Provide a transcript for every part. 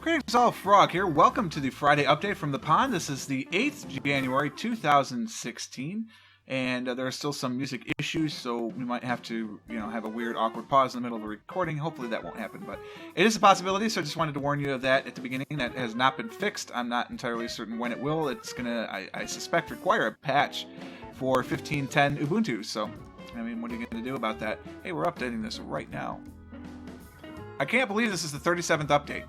Greetings all, Frog here. Welcome to the Friday update from the pond. This is the 8th January 2016, and there are still some music issues, so we might have to, have a weird, awkward pause in the middle of the recording. Hopefully that won't happen, but it is a possibility, so I just wanted to warn you of that at the beginning. That has not been fixed. I'm not entirely certain when it will. It's gonna, I suspect, require a patch for 15.10 Ubuntu, so, what are you gonna do about that? Hey, we're updating this right now. I can't believe this is the 37th update.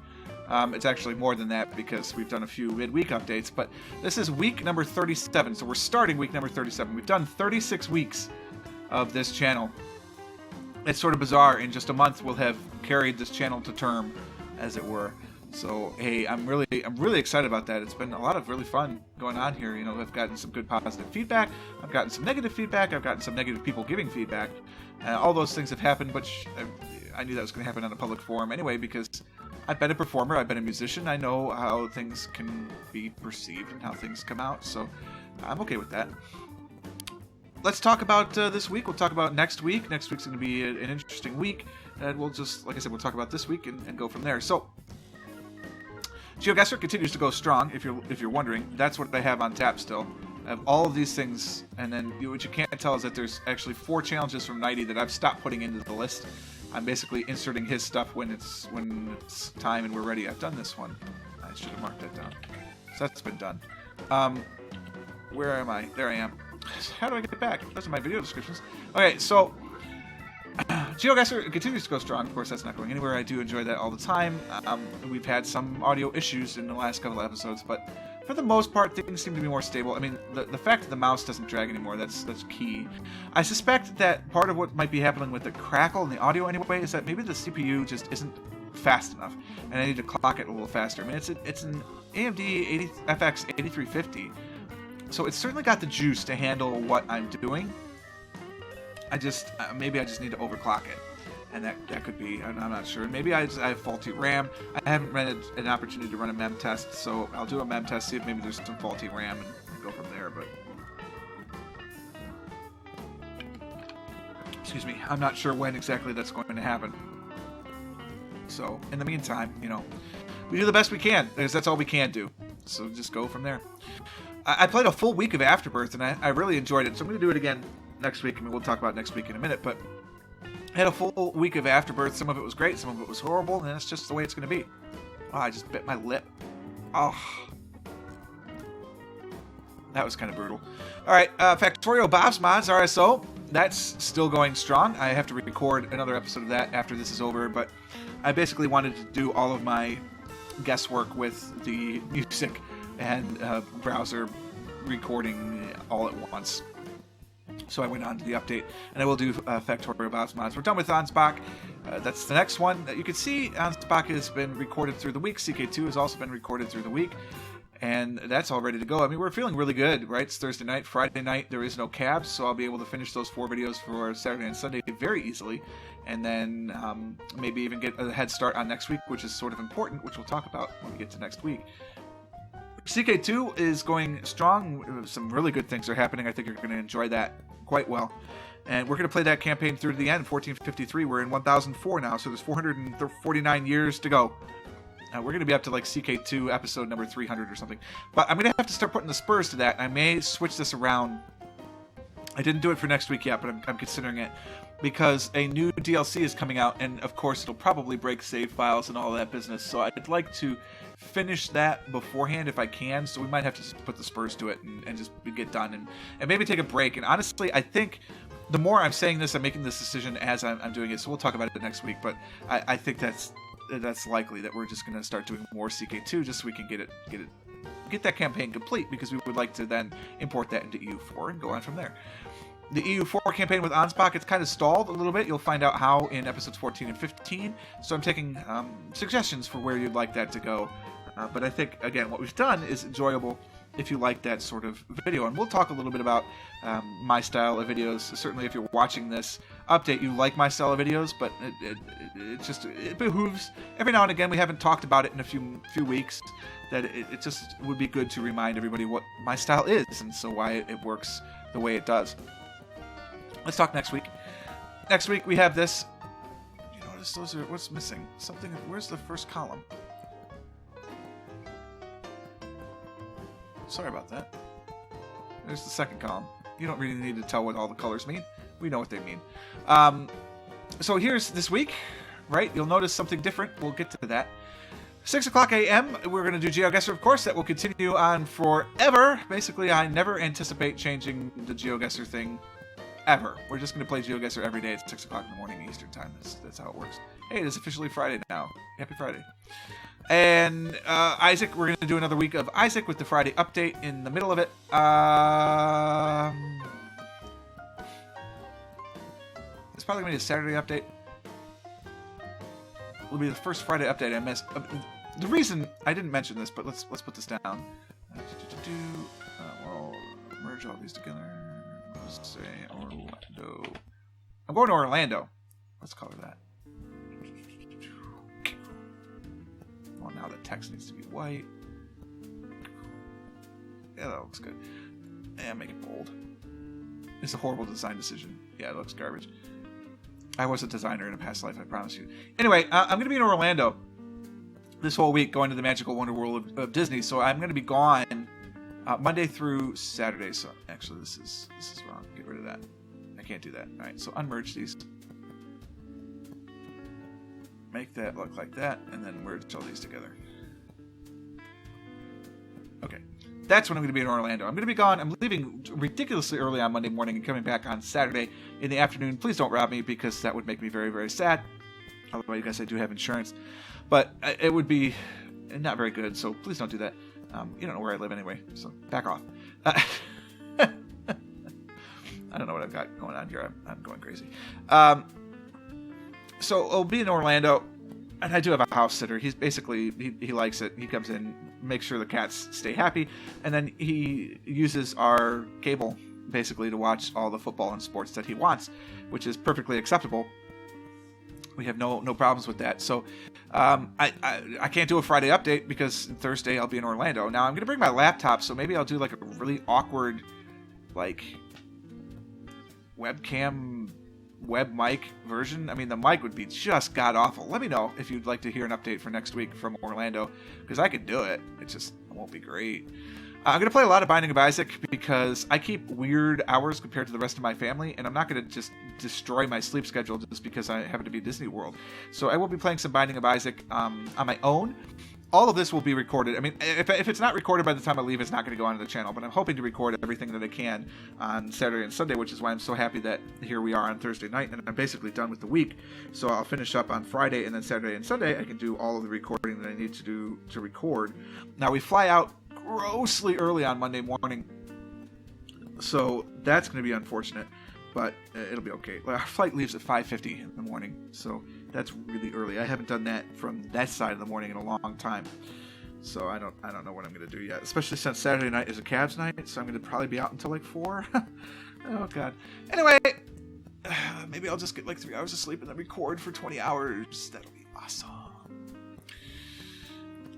It's actually more than that because we've done a few midweek updates, but this is week number 37, so we're starting week number 37. We've done 36 weeks of this channel. It's sort of bizarre. In just a month, we'll have carried this channel to term, as it were. So, hey, I'm really excited about that. It's been a lot of really fun going on here. I've gotten some good positive feedback. I've gotten some negative feedback. I've gotten some negative people giving feedback. All those things have happened, but I knew that was going to happen on a public forum anyway because I've been a performer, I've been a musician, I know how things can be perceived and how things come out, so I'm okay with that. Let's talk about this week. We'll talk about next week. Next week's going to be an interesting week, and we'll just, like I said, we'll talk about this week and go from there. So, GeoGuessr continues to go strong, if you're wondering. That's what I have on tap still. I have all of these things, and then what you can't tell is that there's actually 4 challenges from Nighty that I've stopped putting into the list. I'm basically inserting his stuff when it's time and we're ready. I've done this one. I should have marked that down. So that's been done. Where am I? There I am. How do I get back? Those are my video descriptions. Okay, so GeoGuessr continues to go strong. Of course, that's not going anywhere. I do enjoy that all the time. We've had some audio issues in the last couple of episodes, but for the most part, things seem to be more stable. The fact that the mouse doesn't drag anymore, that's key. I suspect that part of what might be happening with the crackle in the audio anyway is that maybe the CPU just isn't fast enough, and I need to clock it a little faster. It's an AMD FX 8350, so it's certainly got the juice to handle what I'm doing. Maybe I just need to overclock it. And that could be, I'm not sure. Maybe I have faulty RAM. I haven't run an opportunity to run a mem test, so I'll do a mem test, see if maybe there's some faulty RAM, and go from there, but excuse me, I'm not sure when exactly that's going to happen. So, in the meantime, we do the best we can, because that's all we can do. So just go from there. I played a full week of Afterbirth, and I really enjoyed it, so I'm going to do it again next week. We'll talk about next week in a minute, but I had a full week of Afterbirth. Some of it was great, some of it was horrible, and that's just the way it's going to be. Oh, I just bit my lip. Oh. That was kind of brutal. Alright, Factorio Bob's Mods, RSO. That's still going strong. I have to record another episode of that after this is over, but I basically wanted to do all of my guesswork with the music and browser recording all at once. So I went on to the update, and I will do Factorio Bob's Mods. We're done with Ansbach. That's the next one. You can see Ansbach has been recorded through the week. CK2 has also been recorded through the week, and that's all ready to go. We're feeling really good, right? It's Thursday night. Friday night, there is no cabs, so I'll be able to finish those 4 videos for Saturday and Sunday very easily, and then maybe even get a head start on next week, which is sort of important, which we'll talk about when we get to next week. CK2 is going strong. Some really good things are happening. I think you're going to enjoy that quite well. And we're going to play that campaign through to the end, 1453. We're in 1004 now, so there's 449 years to go. We're going to be up to like CK2 episode number 300 or something. But I'm going to have to start putting the spurs to that. I may switch this around. I didn't do it for next week yet, but I'm considering it. Because a new DLC is coming out, and of course it'll probably break save files and all that business. So I'd like to finish that beforehand if I can. So we might have to just put the spurs to it and just get done and maybe take a break. And honestly, I think the more I'm saying this, I'm making this decision as I'm doing it. So we'll talk about it next week. But I think that's likely that we're just going to start doing more CK2 just so we can get that campaign complete, because we would like to then import that into EU4 and go on from there. The EU4 campaign with Ansbach, it's kind of stalled a little bit. You'll find out how in episodes 14 and 15. So I'm taking suggestions for where you'd like that to go. But I think, again, what we've done is enjoyable if you like that sort of video. And we'll talk a little bit about my style of videos. Certainly if you're watching this update, you like my style of videos, but it behooves. Every now and again, we haven't talked about it in a few weeks, that it just would be good to remind everybody what my style is and so why it works the way it does. Let's talk next week. Next week we have this. You notice those are what's missing? Something. Where's the first column? Sorry about that. There's the second column. You don't really need to tell what all the colors mean. We know what they mean. So here's this week, right? You'll notice something different. We'll get to that. 6 o'clock a.m., we're going to do GeoGuessr, of course. That will continue on forever. Basically, I never anticipate changing the GeoGuessr thing ever. We're just going to play GeoGuessr every day at 6 o'clock in the morning Eastern Time. That's how it works. Hey, it is officially Friday now. Happy Friday. And Isaac, we're going to do another week of Isaac with the Friday update in the middle of it. It's probably going to be a Saturday update. It'll be the first Friday update I missed. The reason I didn't mention this, but let's put this down. We'll merge all these together. Let's say Orlando. I'm going to Orlando. Let's color that. Well, now the text needs to be white. Yeah, that looks good. And make it bold. It's a horrible design decision. Yeah, it looks garbage. I was a designer in a past life, I promise you. Anyway, I'm going to be in Orlando this whole week, going to the magical wonder world of Disney. So I'm going to be gone Monday through Saturday. So actually, this is wrong. Get rid of that. I can't do that. All right, so unmerge these. Make that look like that, and then merge all these together. Okay. That's when I'm going to be in Orlando. I'm going to be gone. I'm leaving ridiculously early on Monday morning and coming back on Saturday in the afternoon. Please don't rob me, because that would make me very, very sad. Although I guess I do have insurance. But it would be not very good, so please don't do that. You don't know where I live anyway, so back off. I don't know what I've got going on here. I'm going crazy. So I'll be in Orlando. And I do have a house sitter. He's basically, he likes it. He comes in, makes sure the cats stay happy, and then he uses our cable, basically, to watch all the football and sports that he wants, which is perfectly acceptable. We have no problems with that. So I can't do a Friday update because Thursday I'll be in Orlando. Now, I'm going to bring my laptop, so maybe I'll do like a really awkward, like, webcam web mic version. I mean, the mic would be just god-awful. Let me know if you'd like to hear an update for next week from Orlando, because I could do it. It won't be great. I'm going to play a lot of Binding of Isaac because I keep weird hours compared to the rest of my family, and I'm not going to just destroy my sleep schedule just because I happen to be at Disney World. So I will be playing some Binding of Isaac on my own. All of this will be recorded. I mean, if it's not recorded by the time I leave, it's not going to go onto the channel. But I'm hoping to record everything that I can on Saturday and Sunday, which is why I'm so happy that here we are on Thursday night, and I'm basically done with the week. So I'll finish up on Friday, and then Saturday and Sunday I can do all of the recording that I need to do to record. Now, we fly out grossly early on Monday morning, so that's going to be unfortunate, but it'll be okay. Our flight leaves at 5:50 in the morning, so that's really early. I haven't done that from that side of the morning in a long time, so I don't know what I'm going to do yet, especially since Saturday night is a Cavs night, so I'm going to probably be out until like 4. Oh, God. Anyway, maybe I'll just get like 3 hours of sleep and then record for 20 hours. That'll be awesome.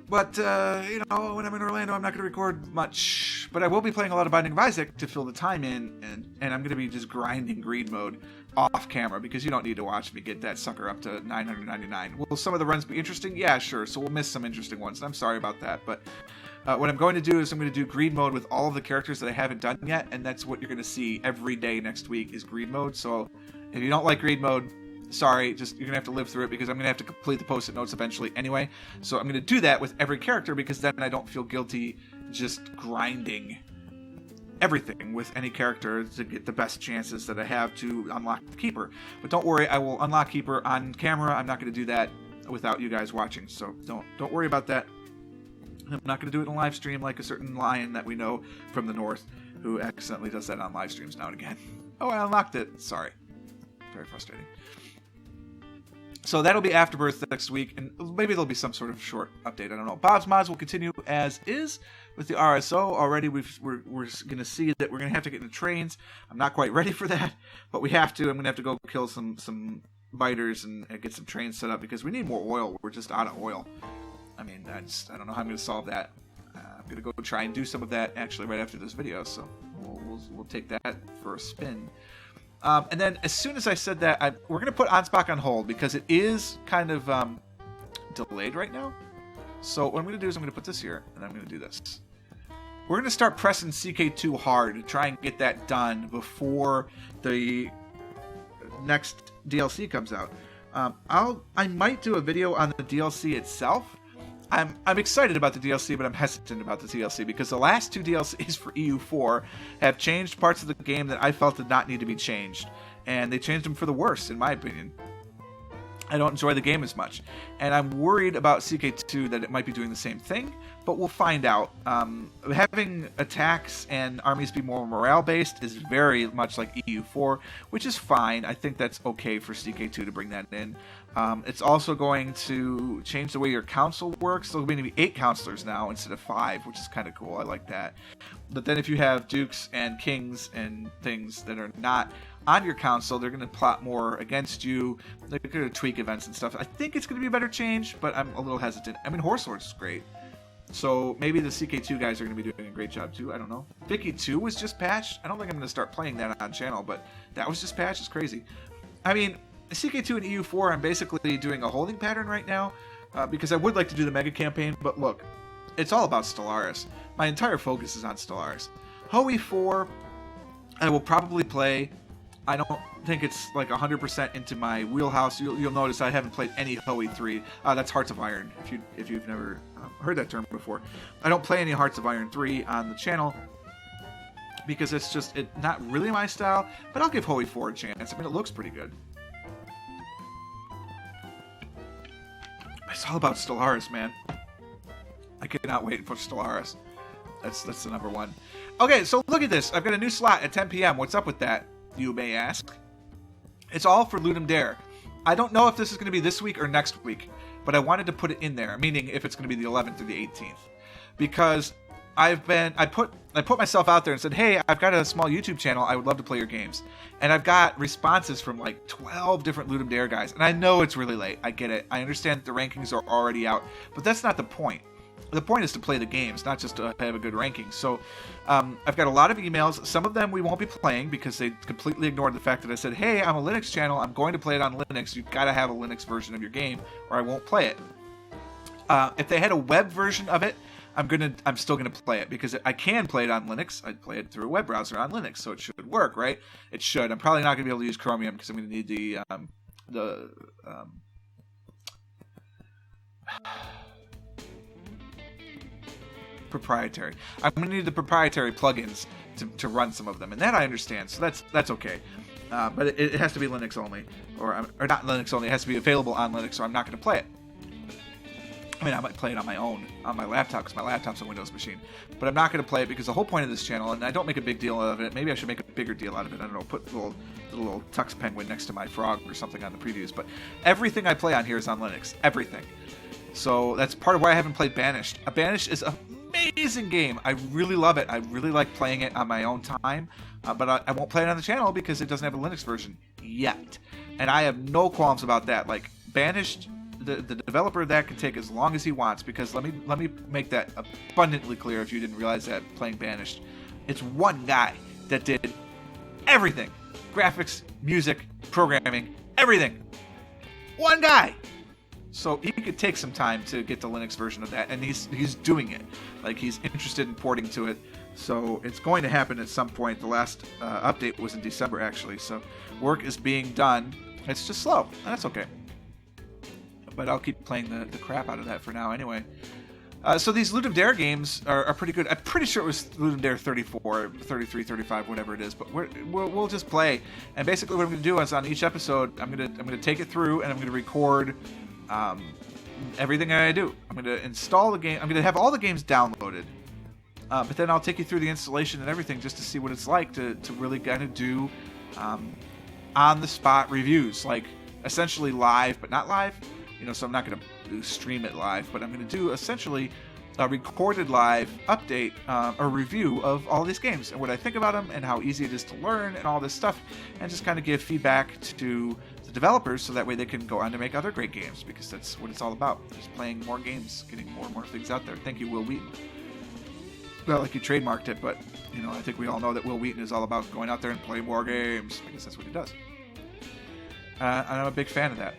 But, when I'm in Orlando, I'm not going to record much. But I will be playing a lot of Binding of Isaac to fill the time in, and I'm going to be just grinding greed mode off camera, because you don't need to watch me get that sucker up to 999. Will some of the runs be interesting? Yeah, sure. So we'll miss some interesting ones, and I'm sorry about that. But what I'm going to do is I'm going to do greed mode with all of the characters that I haven't done yet, and that's what you're going to see every day next week is greed mode. So if you don't like greed mode, sorry, you're going to have to live through it, because I'm going to have to complete the post-it notes eventually anyway. So I'm going to do that with every character, because then I don't feel guilty just grinding everything with any character to get the best chances that I have to unlock Keeper. But don't worry, I will unlock Keeper on camera. I'm not going to do that without you guys watching, so don't worry about that. I'm not going to do it in a live stream like a certain lion that we know from the north who accidentally does that on live streams now and again. Oh, I unlocked it. Sorry. Very frustrating. So that'll be Afterbirth next week, and maybe there'll be some sort of short update. I don't know. Bob's Mods will continue as is with the RSO. Already we're going to see that we're going to have to get into trains. I'm not quite ready for that, but we have to. I'm going to have to go kill some biters and get some trains set up, because we need more oil. We're just out of oil. I mean, I don't know how I'm going to solve that. I'm going to go try and do some of that actually right after this video, so we'll take that for a spin. And then as soon as I said that, we're going to put Ansbach on hold, because it is kind of delayed right now. So what I'm going to do is I'm going to put this here, and I'm going to do this. we're going to start pressing CK2 hard to try and get that done before the next DLC comes out. I might do a video on the DLC itself. I'm excited about the DLC, but I'm hesitant about the DLC because the last 2 DLCs for EU4 have changed parts of the game that I felt did not need to be changed, and they changed them for the worse, in my opinion. I don't enjoy the game as much, and I'm worried about CK2 that it might be doing the same thing, but we'll find out. Having attacks and armies be more morale-based is very much like EU4, which is fine. I think that's okay for CK2 to bring that in. It's also going to change the way your council works. So there's going to be 8 counselors now instead of 5, which is kind of cool. I like that. But then if you have dukes and kings and things that are not on your council, they're going to plot more against you. They're going to tweak events and stuff. I think it's going to be a better change, but I'm a little hesitant. I mean, Horse Lords is great. So maybe the CK2 guys are going to be doing a great job too. I don't know. Vicky 2 was just patched. I don't think I'm going to start playing that on channel, but that was just patched. It's crazy. I mean, CK2 and EU4, I'm basically doing a holding pattern right now because I would like to do the mega campaign, but look, it's all about Stellaris. My entire focus is on Stellaris. Hoey 4, I will probably play. I don't think it's like 100% into my wheelhouse. You'll notice I haven't played any Hoey 3. That's Hearts of Iron, if you've never heard that term before. I don't play any Hearts of Iron 3 on the channel because it's just not really my style, but I'll give Hoey 4 a chance. I mean, it looks pretty good. It's all about Stellaris, man. I cannot wait for Stellaris. That's the number one. Okay, so look at this. I've got a new slot at 10 p.m. What's up with that, you may ask? It's all for Ludum Dare. I don't know if this is going to be this week or next week, but I wanted to put it in there, meaning if it's going to be the 11th or the 18th. Because I put myself out there and said, hey, I've got a small YouTube channel. I would love to play your games. And I've got responses from like 12 different Ludum Dare guys. And I know it's really late. I get it. I understand that the rankings are already out. But that's not the point. The point is to play the games, not just to have a good ranking. So I've got a lot of emails. Some of them we won't be playing because they completely ignored the fact that I said, hey, I'm a Linux channel. I'm going to play it on Linux. You've got to have a Linux version of your game or I won't play it. If they had a web version of it, I'm still gonna play it because I can play it on Linux. I'd play it through a web browser on Linux, so it should work, right? It should. I'm probably not gonna be able to use Chromium because I'm gonna need the proprietary. I'm gonna need the proprietary plugins to run some of them, and that I understand. So that's okay. But it has to be Linux only, or not Linux only. It has to be available on Linux, or I'm not gonna play it. I mean, I might play it on my own, on my laptop, because my laptop's a Windows machine. But I'm not going to play it because the whole point of this channel, and I don't make a big deal out of it. Maybe I should make a bigger deal out of it. I don't know, put the little Tux Penguin next to my frog or something on the previews. But everything I play on here is on Linux. Everything. So that's part of why I haven't played Banished. Banished is an amazing game. I really love it. I really like playing it on my own time. But I won't play it on the channel because it doesn't have a Linux version yet. And I have no qualms about that. Like, Banished... The developer of that can take as long as he wants because let me make that abundantly clear if you didn't realize that playing Banished. It's one guy that did everything. Graphics, music, programming, everything. One guy. So he could take some time to get the Linux version of that, and he's doing it. Like, he's interested in porting to it. So it's going to happen at some point. The last update was in December, actually. So work is being done. It's just slow. That's okay. But I'll keep playing the crap out of that for now anyway. So these Ludum Dare games are pretty good. I'm pretty sure it was Ludum Dare 34, 33, 35, whatever it is. But we'll just play. And basically what I'm going to do is on each episode, I'm going to take it through and I'm going to record everything that I do. I'm going to install the game. I'm going to have all the games downloaded. But then I'll take you through the installation and everything just to see what it's like to really kind of do on-the-spot reviews. Like, essentially live, but not live. So I'm not going to stream it live, but I'm going to do essentially a recorded live update or review of all these games and what I think about them and how easy it is to learn and all this stuff, and just kind of give feedback to the developers so that way they can go on to make other great games, because that's what it's all about. Just playing more games, getting more and more things out there. Thank you, Will Wheaton. Not like you trademarked it, but I think we all know that Will Wheaton is all about going out there and playing more games, because that's what he does. And I'm a big fan of that.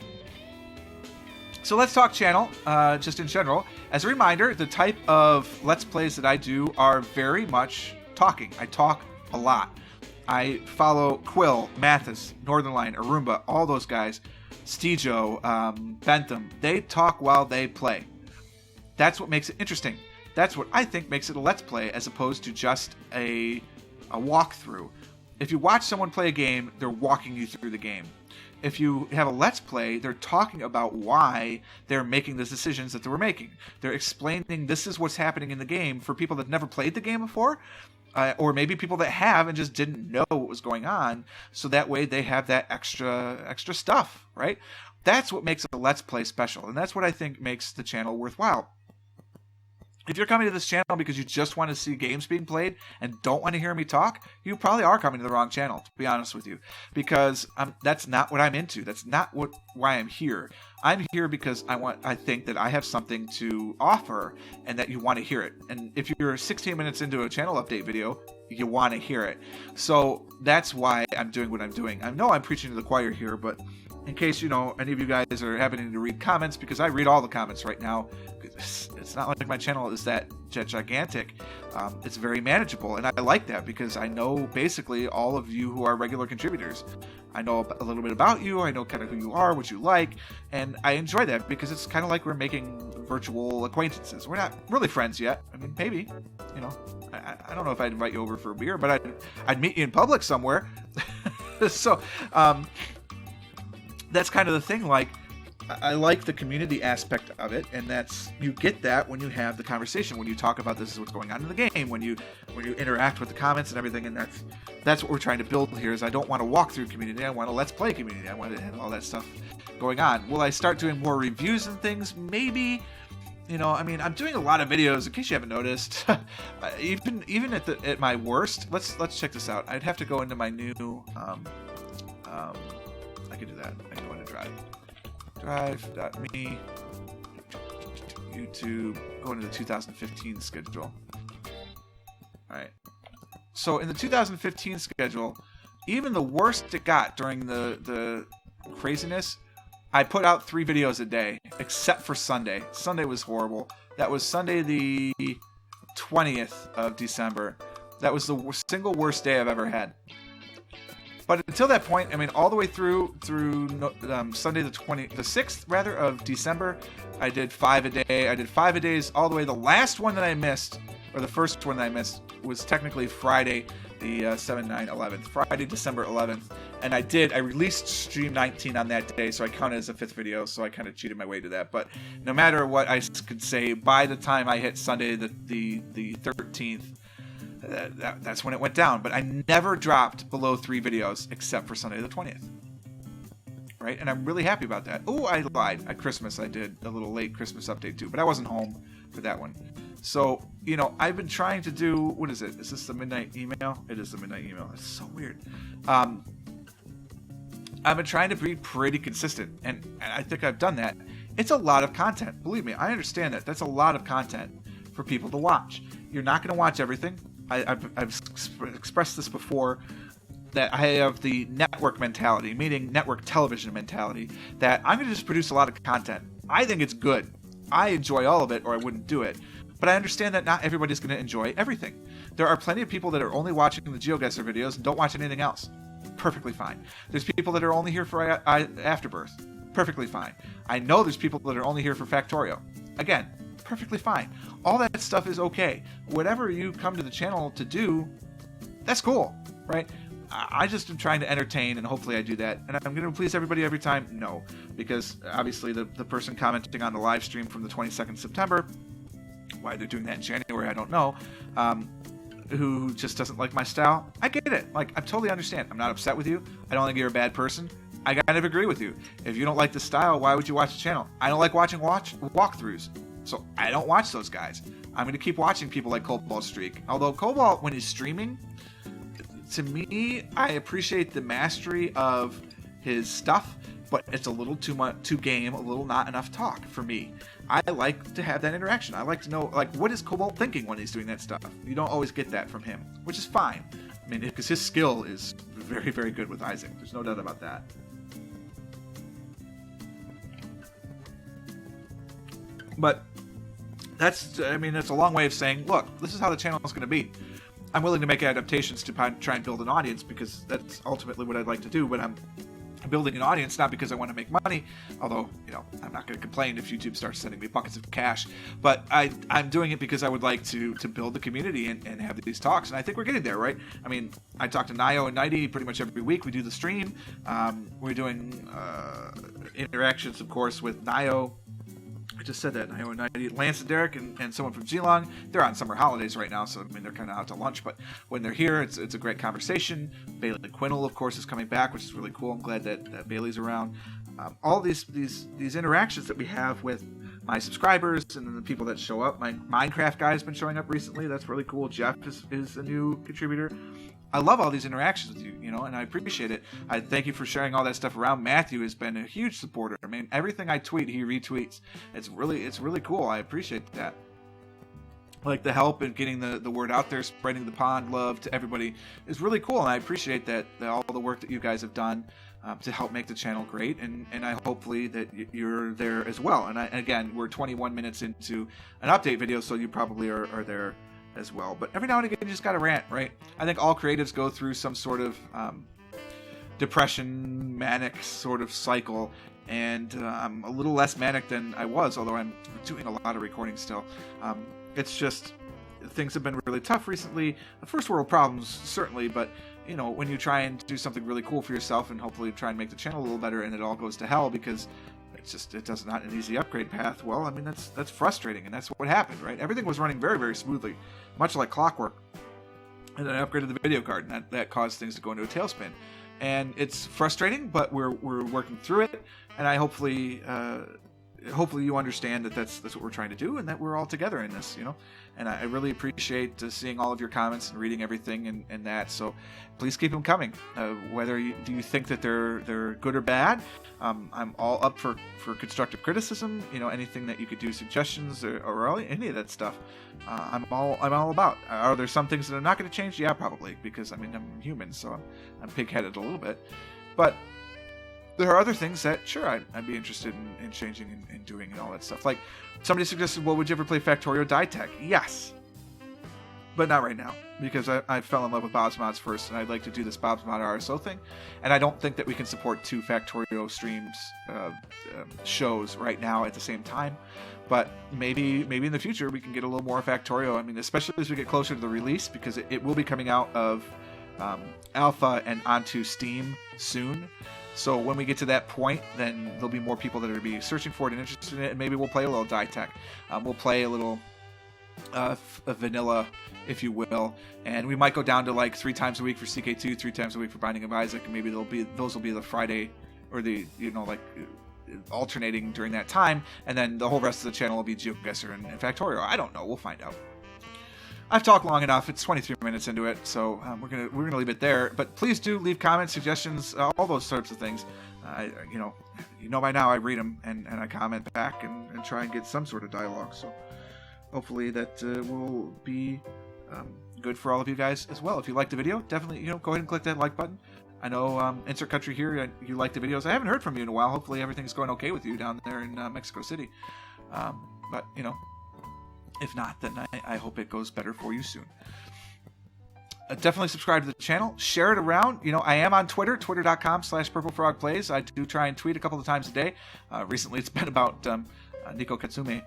So let's talk channel, just in general. As a reminder, the type of Let's Plays that I do are very much talking. I talk a lot. I follow Quill, Mathis, Northernline, Arumba, all those guys, Steejo, Bentham. They talk while they play. That's what makes it interesting. That's what I think makes it a Let's Play as opposed to just a walkthrough. If you watch someone play a game, they're walking you through the game. If you have a Let's Play, they're talking about why they're making the decisions that they were making. They're explaining this is what's happening in the game for people that never played the game before, or maybe people that have and just didn't know what was going on, so that way they have that extra stuff, right? That's what makes a Let's Play special, and that's what I think makes the channel worthwhile. If you're coming to this channel because you just want to see games being played and don't want to hear me talk, you probably are coming to the wrong channel, to be honest with you. Because that's not what I'm into. That's not why I'm here. I'm here because I think that I have something to offer and that you want to hear it. And if you're 16 minutes into a channel update video, you want to hear it. So that's why I'm doing what I'm doing. I know I'm preaching to the choir here, but in case, any of you guys are happening to read comments, because I read all the comments right now. It's not like my channel is that gigantic. It's very manageable, and I like that because I know basically all of you who are regular contributors. I know a little bit about you. I know kind of who you are, what you like, and I enjoy that because it's kind of like we're making virtual acquaintances. We're not really friends yet. I mean, maybe, I don't know if I'd invite you over for a beer, but I'd meet you in public somewhere. So, that's kind of the thing. Like, I like the community aspect of it, and you get that when you have the conversation, when you talk about this is what's going on in the game, when you interact with the comments and everything, and that's what we're trying to build here. Is I don't want a walkthrough community, I want a Let's Play community. I want to have all that stuff going on. Will I start doing more reviews and things? Maybe. I'm doing a lot of videos. In case you haven't noticed, even at my worst. Let's check this out. I'd have to go into my new. I can do that. I can go into Drive.me, YouTube, go into the 2015 schedule. Alright. So in the 2015 schedule, even the worst it got during the craziness, I put out 3 videos a day, except for Sunday. Sunday was horrible. That was Sunday the 20th of December. That was the single worst day I've ever had. But until that point, all the way through Sunday the 6th rather of December, I did 5 a day. I did 5 a days all the way. The last one that I missed, or the first one that I missed, was technically Friday, the 7/9/11th, Friday, December 11th, and I released Stream 19 on that day, so I counted as a 5th video. So I kind of cheated my way to that. But no matter what I could say, by the time I hit Sunday the 13th. That's when it went down, but I never dropped below 3 videos except for Sunday the 20th. Right? And I'm really happy about that. Oh, I lied. At Christmas, I did a little late Christmas update too, but I wasn't home for that one. So, I've been trying to do, what is it? Is this the midnight email? It is the midnight email. It's so weird. I've been trying to be pretty consistent, and I think I've done that. It's a lot of content. Believe me, I understand that. That's a lot of content for people to watch. You're not going to watch everything. I've expressed this before, that I have the network mentality, meaning network television mentality, that I'm going to just produce a lot of content. I think it's good. I enjoy all of it, or I wouldn't do it. But I understand that not everybody's going to enjoy everything. There are plenty of people that are only watching the GeoGuessr videos and don't watch anything else. Perfectly fine. There's people that are only here for Afterbirth. Perfectly fine. I know there's people that are only here for Factorio. Again, perfectly fine. All that stuff is okay. Whatever you come to the channel to do, that's cool, right? I just am trying to entertain, and hopefully I do that. And I'm going to please everybody every time? No. Because obviously the person commenting on the live stream from the 22nd September, why they're doing that in January, I don't know, who just doesn't like my style, I get it. I totally understand. I'm not upset with you. I don't think you're a bad person. I kind of agree with you. If you don't like the style, why would you watch the channel? I don't like watching walkthroughs. So I don't watch those guys. I'm going to keep watching people like Cobalt Streak. Although Cobalt, when he's streaming, to me, I appreciate the mastery of his stuff, but it's a little too much, too game, a little not enough talk for me. I like to have that interaction. I like to know, what is Cobalt thinking when he's doing that stuff? You don't always get that from him, which is fine. Because his skill is very, very good with Isaac. There's no doubt about that. But that's a long way of saying, look, this is how the channel is going to be. I'm willing to make adaptations to try and build an audience, because that's ultimately what I'd like to do. But I'm building an audience not because I want to make money, although, I'm not going to complain if YouTube starts sending me buckets of cash. But I'm doing it because I would like to build the community and have these talks. And I think we're getting there, right? I mean, I talk to Nio and Nighty pretty much every week. We do the stream. We're doing interactions, of course, with Nio. I just said that. Nio and Nighty, Lance and Derek, and someone from Geelong. They're on summer holidays right now, so they're kind of out to lunch. But when they're here, it's a great conversation. Bailey Quinnell, of course, is coming back, which is really cool. I'm glad that Bailey's around. All these interactions that we have with my subscribers and then the people that show up. My Minecraft guy has been showing up recently. That's really cool. Jeff is a new contributor. I love all these interactions with you, and I appreciate it. I thank you for sharing all that stuff around. Matthew has been a huge supporter. I mean, everything I tweet, he retweets. It's really cool. I appreciate that. Like the help in getting the word out there, spreading the pond love to everybody is really cool, and I appreciate that all the work that you guys have done to help make the channel great, and I hopefully that you're there as well. And again, we're 21 minutes into an update video, so you probably are there as well. But every now and again, you just got to rant, right? I think all creatives go through some sort of depression, manic sort of cycle, and I'm a little less manic than I was, although I'm doing a lot of recording still. It's just things have been really tough recently. The first world problems, certainly, but when you try and do something really cool for yourself and hopefully try and make the channel a little better, and it all goes to hell because it does not an easy upgrade path. Well, I mean, that's frustrating, and that's what happened, right? Everything was running very, very smoothly, much like clockwork. And then I upgraded the video card, and that caused things to go into a tailspin. And it's frustrating, but we're working through it, and I hopefully you understand that that's what we're trying to do, and that we're all together in this, And I really appreciate seeing all of your comments and reading everything and that. So please keep them coming. Whether do you think that they're good or bad, I'm all up for constructive criticism. Anything that you could do, suggestions or any of that stuff. I'm all about. Are there some things that are not going to change? Yeah, probably, because I'm human, so I'm pig-headed a little bit, but there are other things that, sure, I'd be interested in changing and doing and all that stuff. Like, somebody suggested, well, would you ever play Factorio Die Tech? Yes. But not right now, because I fell in love with Bob's Mods first, and I'd like to do this Bob's Mod RSO thing. And I don't think that we can support 2 Factorio streams, shows right now at the same time. But maybe in the future we can get a little more Factorio. I mean, especially as we get closer to the release, because it will be coming out of alpha and onto Steam soon. So when we get to that point, then there'll be more people that are going to be searching for it and interested in it, and maybe we'll play a little Die Tech. We'll play a little a vanilla, if you will, and we might go down to like 3 times a week for CK2, 3 times a week for Binding of Isaac, and maybe those will be the Friday, or the alternating during that time, and then the whole rest of the channel will be GeoGuessr and Factorio. I don't know. We'll find out. I've talked long enough. It's 23 minutes into it, so we're gonna leave it there. But please do leave comments, suggestions, all those sorts of things. By now I read them and I comment back and try and get some sort of dialogue. So hopefully that will be good for all of you guys as well. If you liked the video, definitely go ahead and click that like button. I know Insert Country here, you like the videos. I haven't heard from you in a while. Hopefully everything's going okay with you down there in Mexico City. But if not, then I hope it goes better for you soon. Definitely subscribe to the channel. Share it around. I am on Twitter, twitter.com/purplefrogplays. I do try and tweet a couple of times a day. Recently, it's been about Nico Atsume,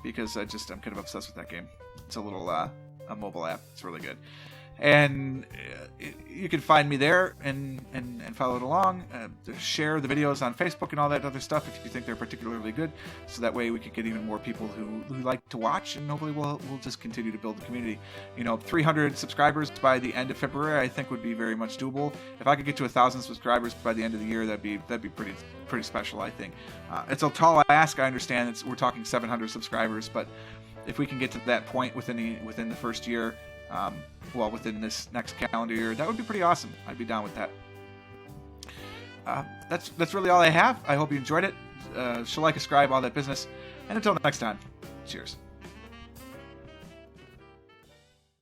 because I'm kind of obsessed with that game. It's a little a mobile app. It's really good. And you can find me there and follow it along. Share the videos on Facebook and all that other stuff if you think they're particularly good, so that way we can get even more people who like to watch, and hopefully we'll just continue to build the community. 300 subscribers by the end of February I think would be very much doable. If I could get to 1,000 subscribers by the end of the year, that'd be pretty special, I think. It's a tall ask, I understand. We're talking 700 subscribers, but if we can get to that point within the first year, within this next calendar year, that would be pretty awesome. I'd be down with that. That's really all I have. I hope you enjoyed it. Like, subscribe, all that business. And until next time, cheers.